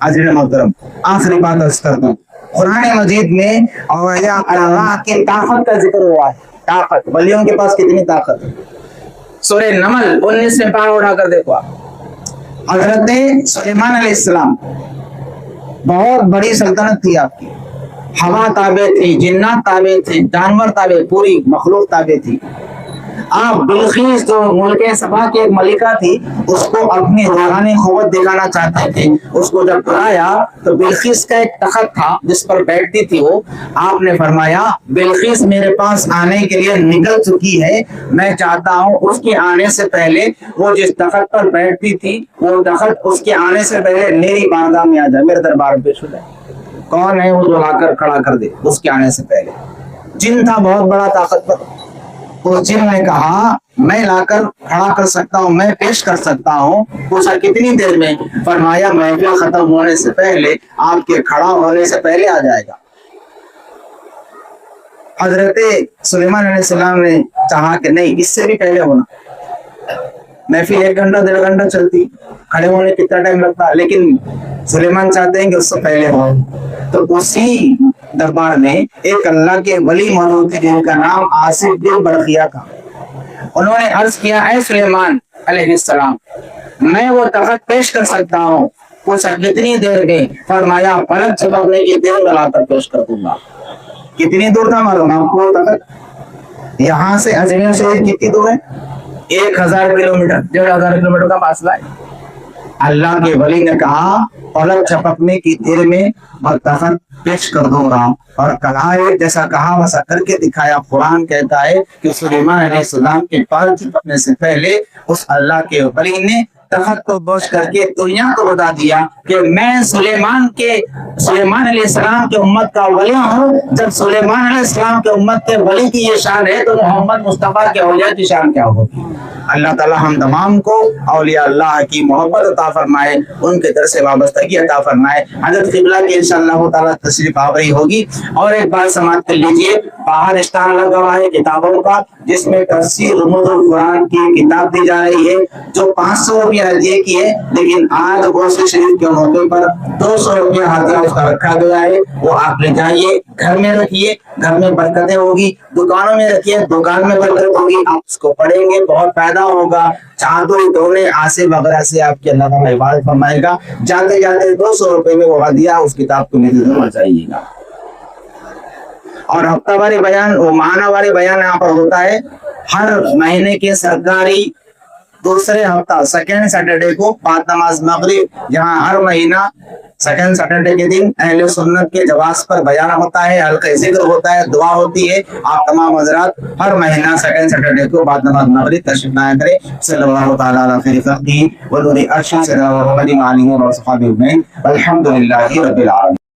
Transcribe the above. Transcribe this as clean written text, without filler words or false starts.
अज़ीज़ मोहतरम, आखिरी बात अर्ज़ करता हूँ, कुरान मजीद में और अल्लाह की ताकत का जिक्र हुआ है। ताकत, वलियों के पास कितनी ताकत है। सूरह नमल 19 में पारा उठाकर देखो आप। हज़रत सुलेमान अलैहिस्सलाम, बहुत बड़ी सल्तनत थी आपकी, हवा ताबे थी, जिन्नात ताबे थे, जानवर ताबे, पूरी मखलूक ताबे थी। आप बिल्किस जो मुल्क सबा की एक मलिका थी, उसको अपनी रूहानी क़ुव्वत दिखाना चाहते थे। उसको जब बुलाया तो बिल्किस का एक तख्त था जिस पर बैठती थी वो। आपने फरमाया, बिल्किस मेरे पास आने के लिए निकल चुकी है, मैं चाहता हूँ उसके आने से पहले वो जिस तख्त पर बैठती थी, वो तख्त उसके आने से पहले मेरी बारगाह में आ जाए, मेरे दरबार में पेश हो जाए। कौन है वो जो लाकर खड़ा कर दे उसके आने से पहले? जिन था बहुत बड़ा ताकतवर। उस जिन ने कहा, मैं लाकर खड़ा कर सकता हूँ, मैं पेश कर सकता हूँ। पूछा कितनी देर में? फरमाया महफिल खत्म होने से पहले, आपके खड़ा होने से पहले आ जाएगा। हजरत सुलेमान अलैहिस्सलाम ने चाहा कि नहीं, इससे भी पहले होना। महफिल 1 घंटा 1.5 घंटा चलती, खड़े होने कितना टाइम लगता, लेकिन सुलेमान चाहते हैं कि उससे पहले हो। तो उसी दरबार में एक अल्लाह के वली मौजूद थे जिनका नाम आसिफ बिन बरखिया था। उन्होंने अर्ज किया, ऐ सुलेमान अलैहिस्सलाम, मैं वो तख्त पेश कर सकता हूँ। पूछा कितनी देर में? फरमाया पलक झपकने की देर में लाकर पेश कर दूंगा। कितनी दूर था मालूम आपको तख्त? यहाँ से अजमेर से कितनी दूर है? 1000 किलोमीटर, 1500 किलोमीटर का फासला है। अल्लाह के वली ने कहा, पलक झपकने की देर में तख्त पेश कर दूंगा। और कहा है, जैसा कहा वैसा करके दिखाया। कुरान कहता है कि सुलेमान अलैहिस्सलाम के पलक झपकने से पहले उस अल्लाह के वली ने तख्त को बोझ करके दुनिया को बता दिया कि मैं सुलेमान अलैहिस्सलाम के उम्मत का वली हूँ। जब सुलेमान अलैहिस्सलाम के उम्मत के वली की ये शान है, तो मोहम्मद मुस्तफा के औलिया की शान क्या होगी? अल्लाह ताला हम तमाम को औलिया अल्लाह की मोहब्बत अता फरमाए, उनके दर से वाबस्तगी अता फरमाए। हज़रत क़िबला की इंशाअल्लाह ताला तशरीफ आवरी होगी। और एक बात समाप्त कर लीजिए, बाहर स्टॉल लगा हुआ है किताबों का, जिसमें तफसीर उलूमुल कुरान की किताब दी जा रही है, जो 500 रुपया हदिये की है, लेकिन आज गौसे शरीफ के मौके पर 200 रुपया हदिया उसका रखा गया है। वो आप ले जाइए, घर में रखिए, घर में बरकतें होगी। दुकानों में रखिए, दुकान में बरकत होगी। आप उसको पढ़ेंगे, बहुत फायदा होगा। चादर धोने आसे वगैरह से आपके अल्लाह ताला हिफाजत फरमाएगा। जाते जाते 200 रुपए में वो हदिया उस किताब को लेकर जरूर जाइएगा। और हफ्तावारी बयान, वो माहवारी बयान यहाँ पर होता है हर महीने के सरकारी दूसरे हफ्ता सेकेंड सैटरडे को बाद नमाज मगरिब, जहाँ हर महीना सेकेंड सैटरडे के दिन अहले सुन्नत के जवाब पर बयान होता है, हल्का जिक्र होता है, दुआ होती है। आप तमाम हजरात हर महीना सेकेंड सैटरडे को बाद नमाज मगरिब तशरीफ लाया करें। सल्लल्लाहु तआला अलैहि खैरि खल्क़िही व नूरि अर्शिही सल्लल्लाहु अलैहि व सल्लम। अल्हम्दुलिल्लाहि रब्बिल आलमीन।